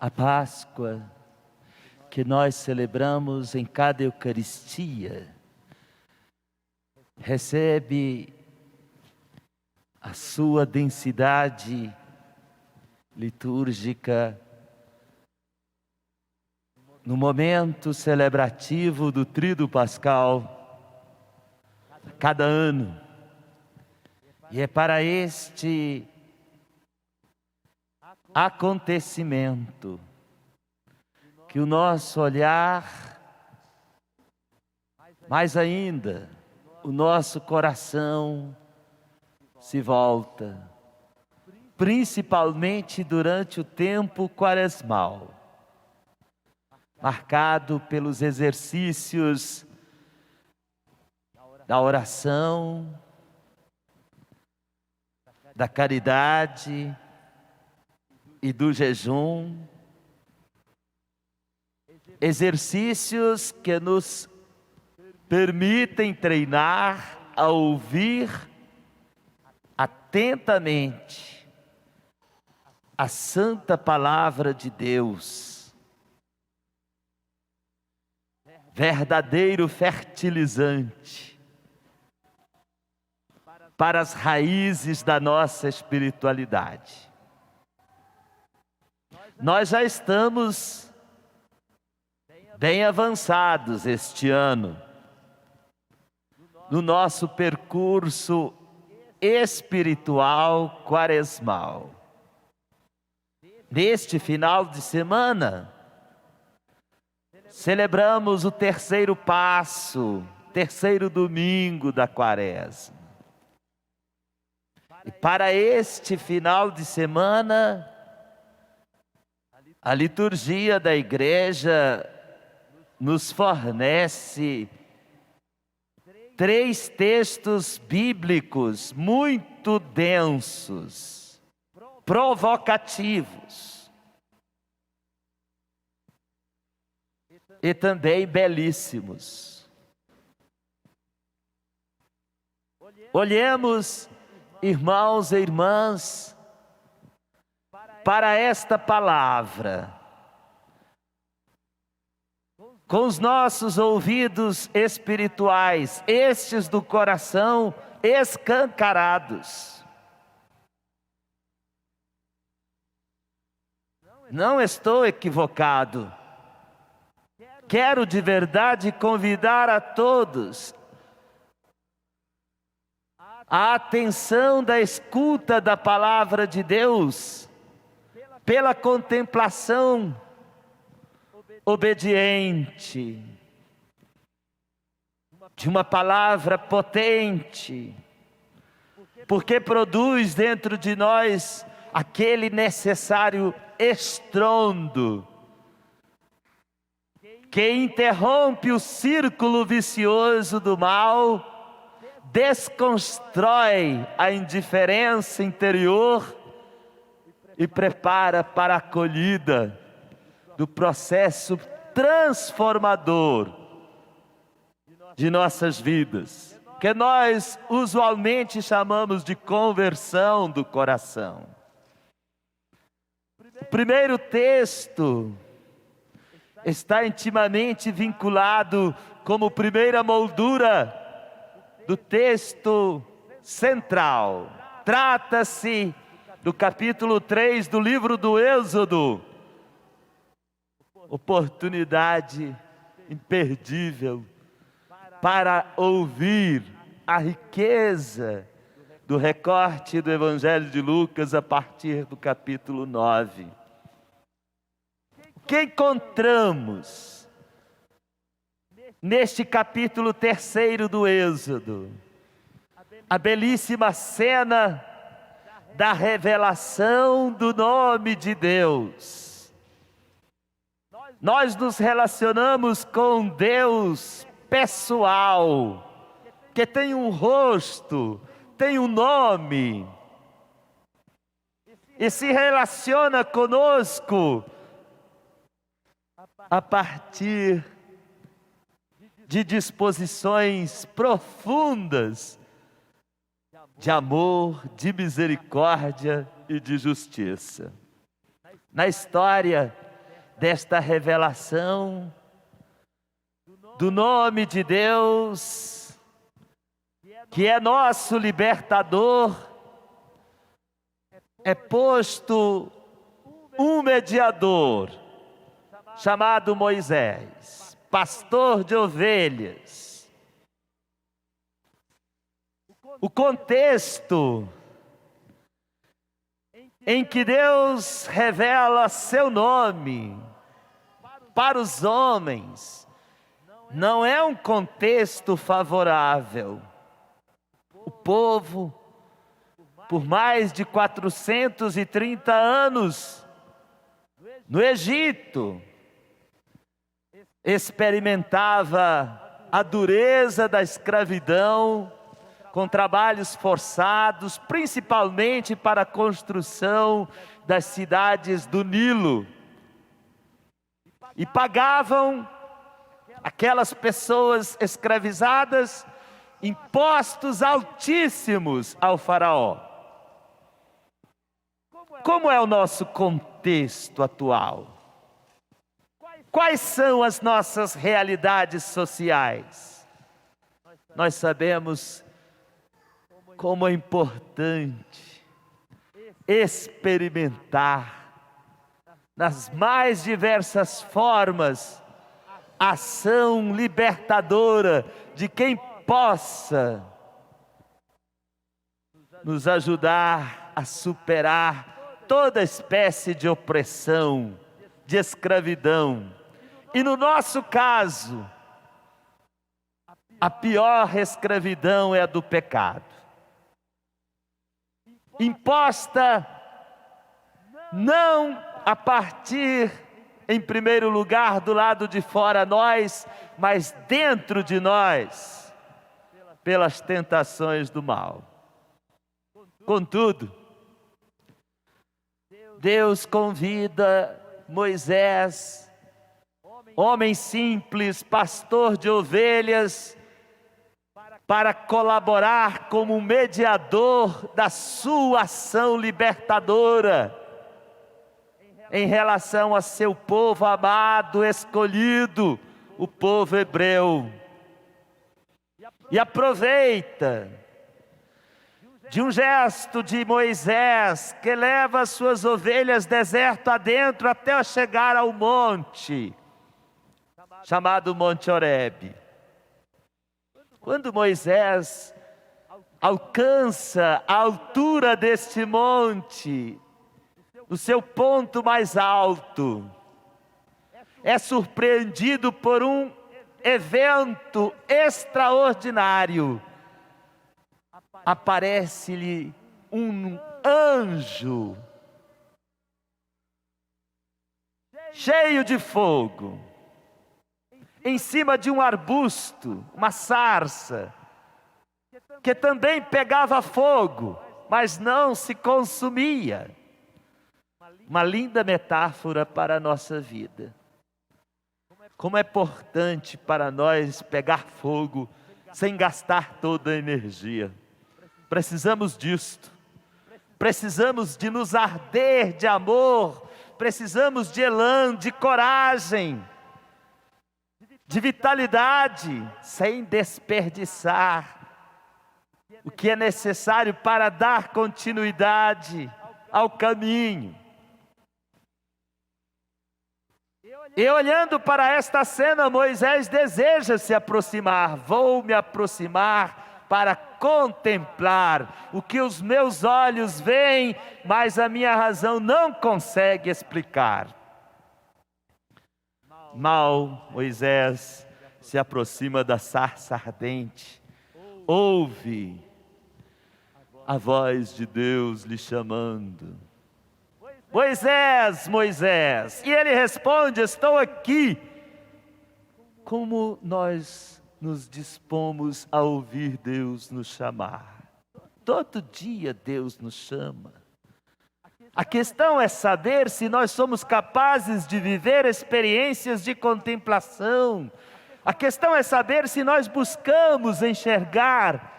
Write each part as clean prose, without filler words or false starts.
A Páscoa que nós celebramos em cada Eucaristia recebe a sua densidade litúrgica no momento celebrativo do Tríduo Pascal, cada ano. E é para este acontecimento que o nosso olhar, mais ainda, o nosso coração se volta, principalmente durante o tempo quaresmal, marcado pelos exercícios da oração, da caridade e do jejum, exercícios que nos permitem treinar a ouvir atentamente a santa palavra de Deus, verdadeiro fertilizante para as raízes da nossa espiritualidade. Nós já estamos bem avançados este ano no nosso percurso espiritual quaresmal. Neste final de semana, celebramos o terceiro passo, terceiro domingo da Quaresma. E para este final de semana, a liturgia da Igreja nos fornece 3 textos bíblicos muito densos, provocativos e também belíssimos. Olhemos, irmãos e irmãs, para esta palavra, com os nossos ouvidos espirituais, estes do coração escancarados. Não estou equivocado. Quero de verdade convidar a todos a atenção da escuta da palavra de Deus, pela contemplação obediente de uma palavra potente, porque produz dentro de nós aquele necessário estrondo que interrompe o círculo vicioso do mal, desconstrói a indiferença interior e prepara para a acolhida do processo transformador de nossas vidas, que nós usualmente chamamos de conversão do coração. O primeiro texto está intimamente vinculado como primeira moldura do texto central. Trata-se do capítulo 3 do livro do Êxodo. Oportunidade imperdível para ouvir a riqueza do recorte do Evangelho de Lucas a partir do capítulo 9. O que encontramos neste capítulo 3 do Êxodo? A belíssima cena da revelação do nome de Deus. Nós nos relacionamos com Deus pessoal, que tem um rosto, tem um nome, e se relaciona conosco a partir de disposições profundas de amor, de misericórdia e de justiça. Na história desta revelação do nome de Deus, que é nosso libertador, é posto um mediador, chamado Moisés, pastor de ovelhas. O contexto em que Deus revela seu nome para os homens não é um contexto favorável. O povo, por mais de 430 anos, no Egito, experimentava a dureza da escravidão, com trabalhos forçados, principalmente para a construção das cidades do Nilo. E pagavam aquelas pessoas escravizadas impostos altíssimos ao faraó. Como é o nosso contexto atual? Quais são as nossas realidades sociais? Nós sabemos como é importante experimentar nas mais diversas formas a ação libertadora de quem possa nos ajudar a superar toda espécie de opressão, de escravidão. E no nosso caso, a pior escravidão é a do pecado. Imposta não a partir, em primeiro lugar, do lado de fora a nós, mas dentro de nós, pelas tentações do mal. Contudo, Deus convida Moisés, homem simples, pastor de ovelhas, para colaborar como mediador da sua ação libertadora em relação a seu povo amado, escolhido, o povo hebreu. E aproveita de um gesto de Moisés, que leva as suas ovelhas deserto adentro até chegar ao monte, chamado Monte Horebe. Quando Moisés alcança a altura deste monte, o seu ponto mais alto, é surpreendido por um evento extraordinário. Aparece-lhe um anjo, cheio de fogo, em cima de um arbusto, uma sarça, que também pegava fogo, mas não se consumia. Uma linda metáfora para a nossa vida. Como é importante para nós pegar fogo sem gastar toda a energia. Precisamos disto. Precisamos de nos arder de amor. Precisamos de elan, de coragem, de vitalidade, sem desperdiçar o que é necessário para dar continuidade ao caminho. E olhando para esta cena, Moisés deseja se aproximar. Vou me aproximar para contemplar o que os meus olhos veem, mas a minha razão não consegue explicar. Mal Moisés se aproxima da sarça ardente, ouve a voz de Deus lhe chamando: Moisés, Moisés. E ele responde: estou aqui. Como nós nos dispomos a ouvir Deus nos chamar? Todo dia Deus nos chama. A questão é saber se nós somos capazes de viver experiências de contemplação. A questão é saber se nós buscamos enxergar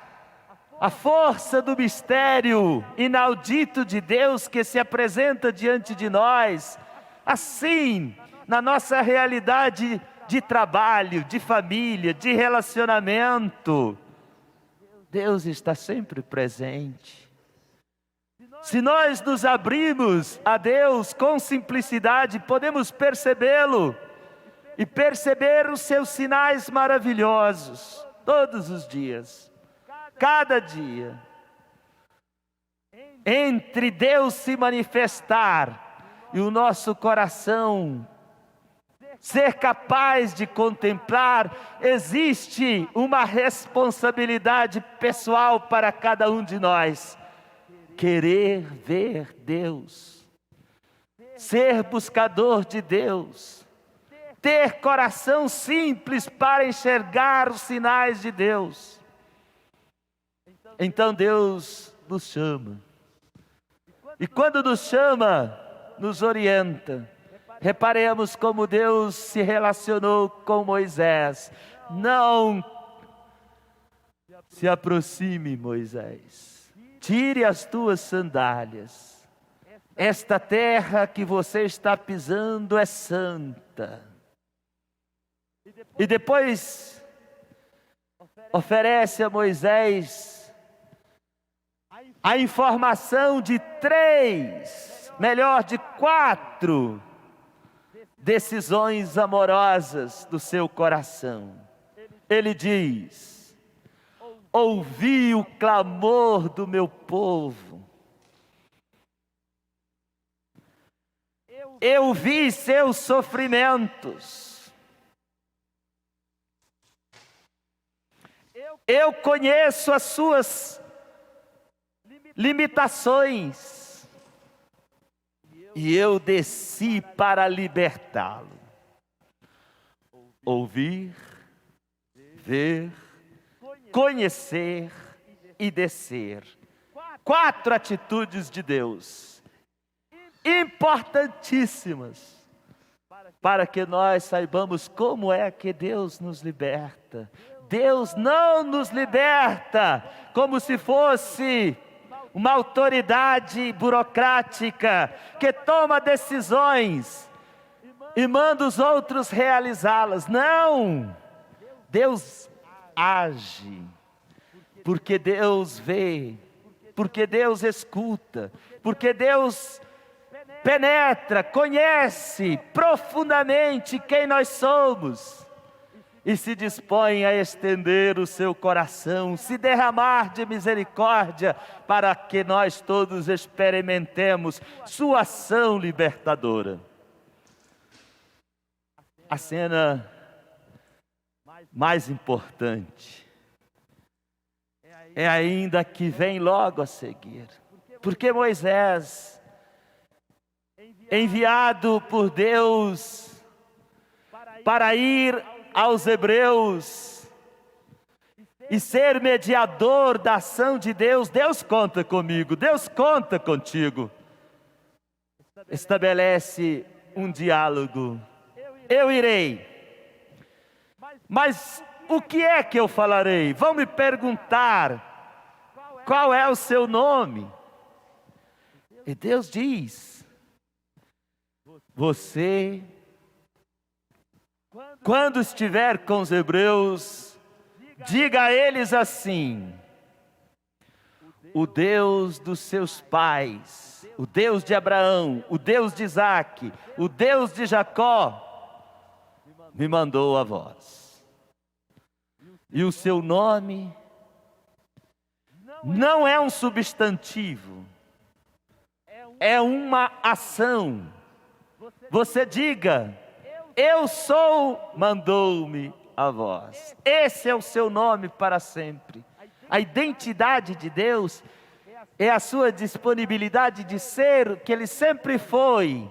a força do mistério inaudito de Deus que se apresenta diante de nós, Assim, na nossa realidade de trabalho, de família, de relacionamento, Deus está sempre presente. Se nós nos abrimos a Deus com simplicidade, podemos percebê-lo e perceber os seus sinais maravilhosos todos os dias, cada dia. Entre Deus se manifestar e o nosso coração ser capaz de contemplar, existe uma responsabilidade pessoal para cada um de nós. Querer ver Deus, ser buscador de Deus, ter coração simples para enxergar os sinais de Deus. Então Deus nos chama. E quando nos chama, nos orienta. Reparemos como Deus se relacionou com Moisés. Não se aproxime, Moisés. Tire as tuas sandálias. Esta terra que você está pisando é santa. E depois oferece a Moisés a informação de 3, melhor, de 4 decisões amorosas do seu coração. Ele diz: ouvi o clamor do meu povo, eu vi seus sofrimentos, eu conheço as suas limitações, e eu desci para libertá-lo. Ouvir, ver, conhecer e descer. 4 atitudes de Deus, importantíssimas, para que nós saibamos como é que Deus nos liberta. Deus não nos liberta como se fosse uma autoridade burocrática que toma decisões e manda os outros realizá-las. Não! Deus age, porque Deus vê, porque Deus escuta, porque Deus penetra, conhece profundamente quem nós somos e se dispõe a estender o seu coração, se derramar de misericórdia para que nós todos experimentemos sua ação libertadora. A cena mais importante é ainda que vem logo a seguir, porque Moisés, enviado por Deus para ir aos hebreus e ser mediador da ação de Deus, Deus conta comigo, Deus conta contigo. Estabelece um diálogo. Eu irei, mas o que é que eu falarei? Vão me perguntar qual é o seu nome. E Deus diz: você, quando estiver com os hebreus, diga a eles assim: o Deus dos seus pais, o Deus de Abraão, o Deus de Isaque, o Deus de Jacó, me mandou a vós. E o seu nome não é um substantivo, é uma ação. Você diga: eu sou, mandou-me a vós. Esse é o seu nome para sempre. A identidade de Deus é a sua disponibilidade de ser o que Ele sempre foi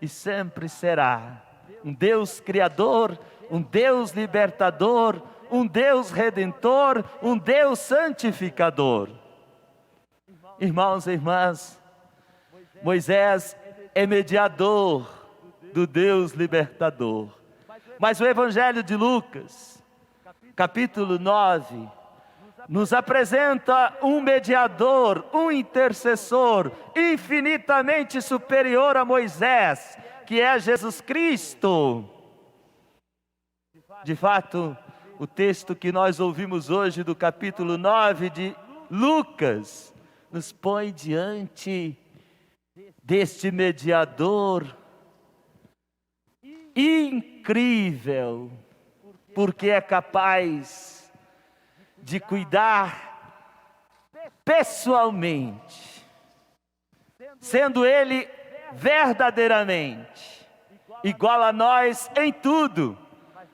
e sempre será. Um Deus criador, um Deus libertador, um Deus redentor, um Deus santificador. Irmãos e irmãs, Moisés é mediador do Deus libertador. Mas o Evangelho de Lucas, capítulo 9, nos apresenta um mediador, um intercessor infinitamente superior a Moisés, que é Jesus Cristo. De fato, o texto que nós ouvimos hoje do capítulo 9 de Lucas nos põe diante deste mediador incrível, porque é capaz de cuidar pessoalmente, sendo Ele verdadeiramente igual a nós em tudo,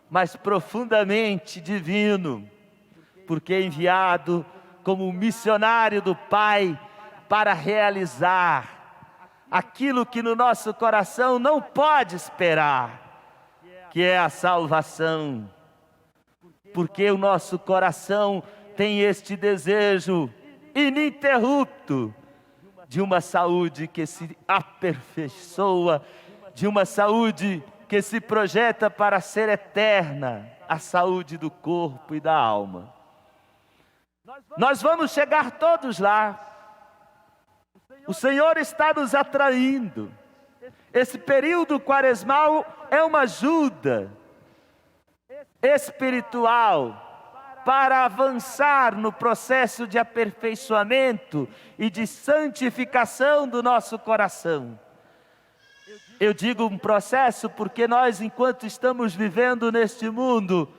mas profundamente divino, porque é enviado como um missionário do Pai para realizar aquilo que no nosso coração não pode esperar, que é a salvação. Porque o nosso coração tem este desejo ininterrupto de uma saúde que se aperfeiçoa, de uma saúde que se projeta para ser eterna, a saúde do corpo e da alma. Nós vamos chegar todos lá. O Senhor está nos atraindo. Esse período quaresmal é uma ajuda espiritual para avançar no processo de aperfeiçoamento e de santificação do nosso coração. Eu digo um processo porque nós, enquanto estamos vivendo neste mundo,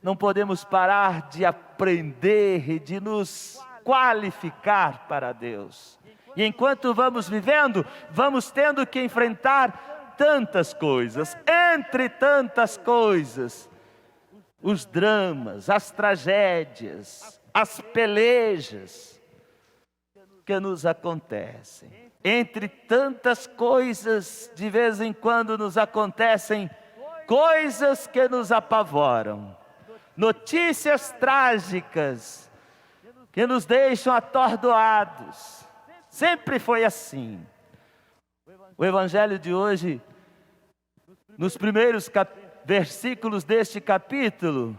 não podemos parar de aprender e de nos qualificar para Deus. E enquanto vamos vivendo, vamos tendo que enfrentar tantas coisas, entre tantas coisas, os dramas, as tragédias, as pelejas que nos acontecem. Entre tantas coisas, de vez em quando nos acontecem coisas que nos apavoram, notícias trágicas que nos deixam atordoados. Sempre foi assim. O Evangelho de hoje, nos primeiros versículos deste capítulo,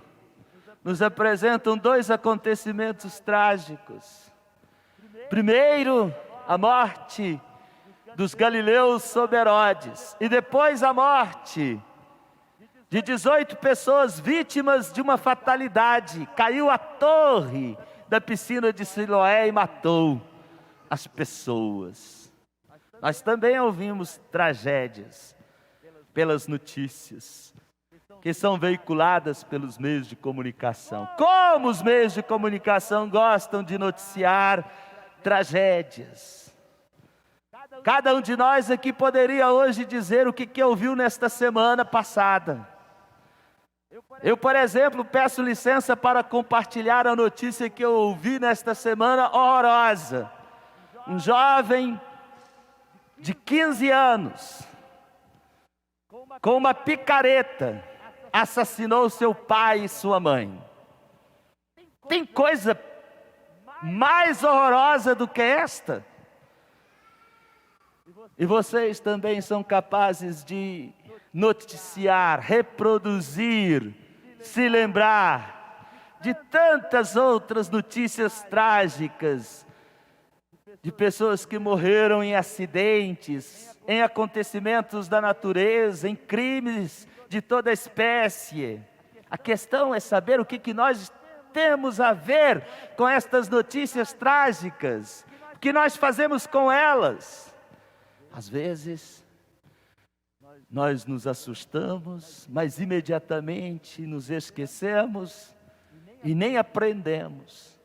nos apresentam dois acontecimentos trágicos. Primeiro, a morte dos galileus sob Herodes, e depois a morte de 18 pessoas vítimas de uma fatalidade. Caiu a torre da piscina de Siloé e matou as pessoas. Nós também ouvimos tragédias pelas notícias que são veiculadas pelos meios de comunicação. Como os meios de comunicação gostam de noticiar tragédias. Cada um de nós aqui poderia hoje dizer o que ouviu nesta semana passada. Eu, por exemplo, peço licença para compartilhar a notícia que eu ouvi nesta semana horrorosa. Um jovem de 15 anos, com uma picareta, assassinou seu pai e sua mãe. Tem coisa mais horrorosa do que esta? E vocês também são capazes de noticiar, reproduzir, se lembrar de tantas outras notícias trágicas, de pessoas que morreram em acidentes, em acontecimentos da natureza, em crimes de toda espécie. A questão é saber o que nós temos a ver com estas notícias trágicas, o que nós fazemos com elas. Às vezes, nós nos assustamos, mas imediatamente nos esquecemos e nem aprendemos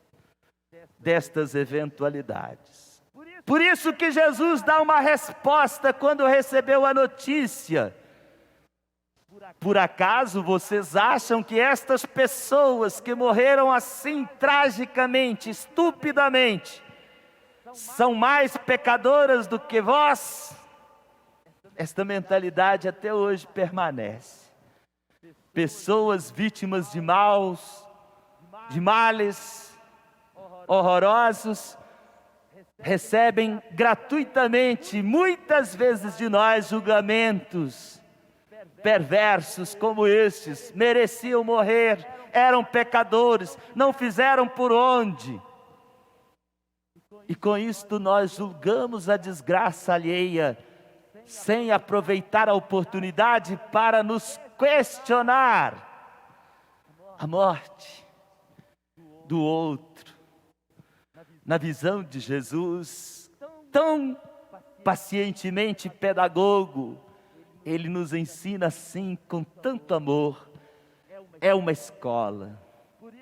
destas eventualidades. Por isso que Jesus dá uma resposta quando recebeu a notícia. Por acaso vocês acham que estas pessoas que morreram assim tragicamente, estupidamente, são mais pecadoras do que vós? Esta mentalidade até hoje permanece. Pessoas vítimas de males horrorosos, recebem gratuitamente, muitas vezes de nós, julgamentos perversos como estes. Mereciam morrer, eram pecadores, não fizeram por onde. E com isto nós julgamos a desgraça alheia, sem aproveitar a oportunidade para nos questionar a morte do outro. Na visão de Jesus, tão pacientemente pedagogo, Ele nos ensina assim com tanto amor. É uma escola.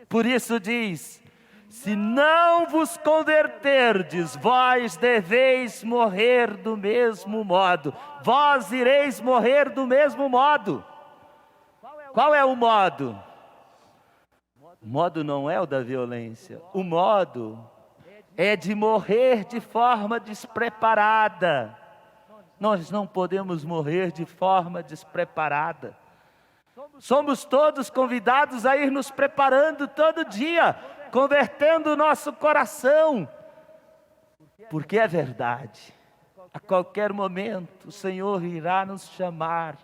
Por isso diz: se não vos converterdes, vós deveis morrer do mesmo modo. Vós ireis morrer do mesmo modo. Qual é o modo? O modo não é o da violência. O modo é de morrer de forma despreparada. Nós não podemos morrer de forma despreparada. Somos todos convidados a ir nos preparando todo dia, convertendo o nosso coração. Porque é verdade, a qualquer momento o Senhor irá nos chamar.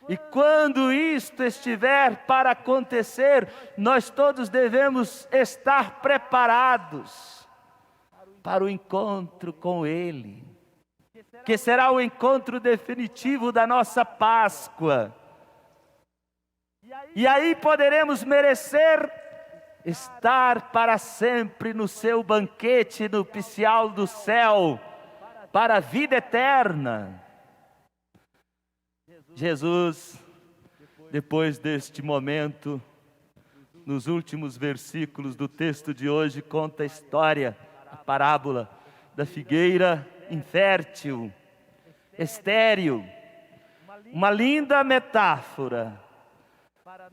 E quando isto estiver para acontecer, nós todos devemos estar preparados para o encontro com Ele, que será o encontro definitivo da nossa Páscoa. E aí poderemos merecer estar para sempre no seu banquete nupcial do céu, para a vida eterna. Jesus, depois deste momento, nos últimos versículos do texto de hoje, conta a história, a parábola da figueira infértil, estéril, uma linda metáfora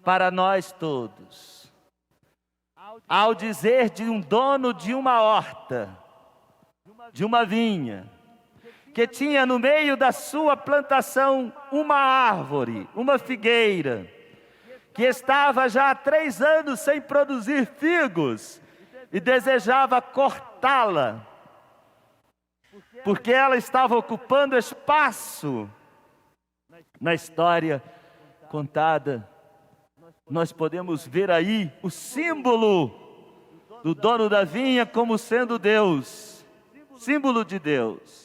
para nós todos. Ao dizer de um dono de uma horta, de uma vinha, que tinha no meio da sua plantação uma árvore, uma figueira, que estava já há 3 anos sem produzir figos e desejava cortá-la, porque ela estava ocupando espaço. Na história contada, nós podemos ver aí o símbolo do dono da vinha como sendo Deus, símbolo de Deus.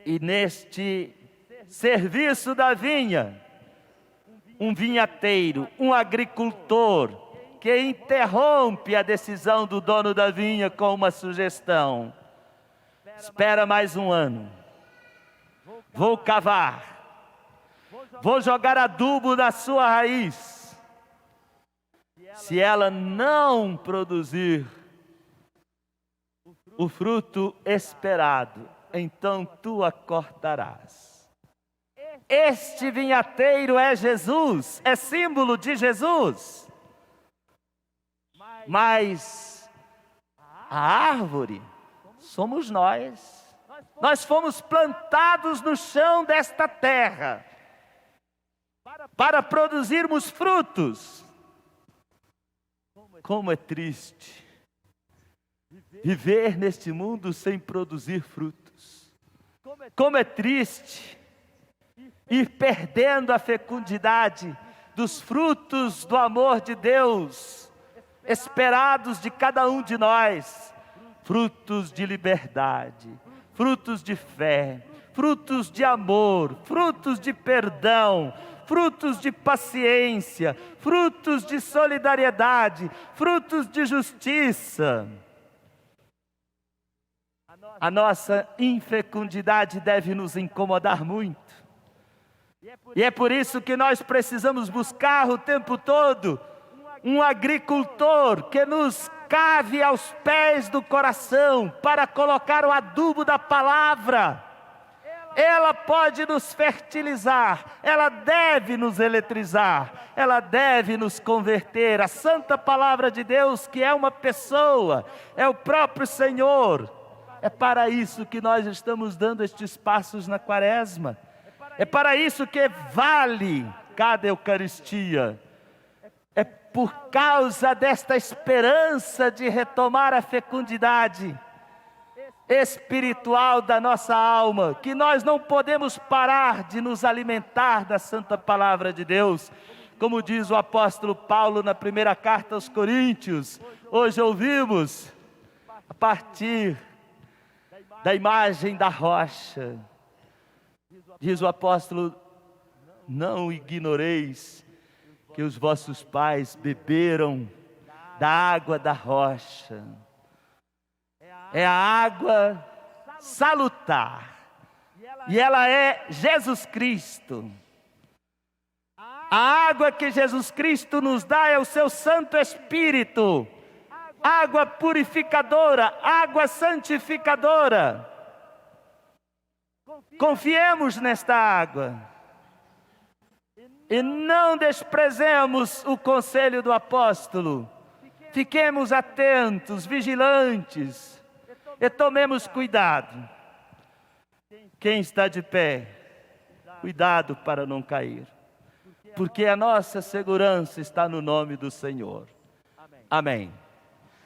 E neste serviço da vinha, um vinhateiro, um agricultor, que interrompe a decisão do dono da vinha com uma sugestão: espera mais 1 ano, vou cavar, vou jogar adubo na sua raiz. Se ela não produzir o fruto esperado, então tu a cortarás. Este vinhateiro é Jesus, é símbolo de Jesus. Mas a árvore somos nós. Nós fomos plantados no chão desta terra para produzirmos frutos. Como é triste viver neste mundo sem produzir frutos. Como é triste ir perdendo a fecundidade dos frutos do amor de Deus, esperados de cada um de nós. Frutos de liberdade, frutos de fé, frutos de amor, frutos de perdão, frutos de paciência, frutos de solidariedade, frutos de justiça. A nossa infecundidade deve nos incomodar muito. E é por isso que nós precisamos buscar o tempo todo um agricultor que nos cave aos pés do coração para colocar o adubo da palavra. Ela pode nos fertilizar, ela deve nos eletrizar, ela deve nos converter. A santa palavra de Deus, que é uma pessoa, é o próprio Senhor. É para isso que nós estamos dando estes passos na Quaresma. É para isso que vale cada Eucaristia. É por causa desta esperança de retomar a fecundidade espiritual da nossa alma, que nós não podemos parar de nos alimentar da santa palavra de Deus. Como diz o apóstolo Paulo na primeira carta aos Coríntios, hoje ouvimos, a partir da imagem da rocha. Diz o apóstolo: não ignoreis que os vossos pais beberam da água da rocha. É a água salutar. E ela é Jesus Cristo. A água que Jesus Cristo nos dá é o seu Santo Espírito. Água purificadora, água santificadora. Confiemos nesta água. E não desprezemos o conselho do apóstolo. Fiquemos atentos, vigilantes. E tomemos cuidado. Quem está de pé, cuidado para não cair. Porque a nossa segurança está no nome do Senhor. Amém.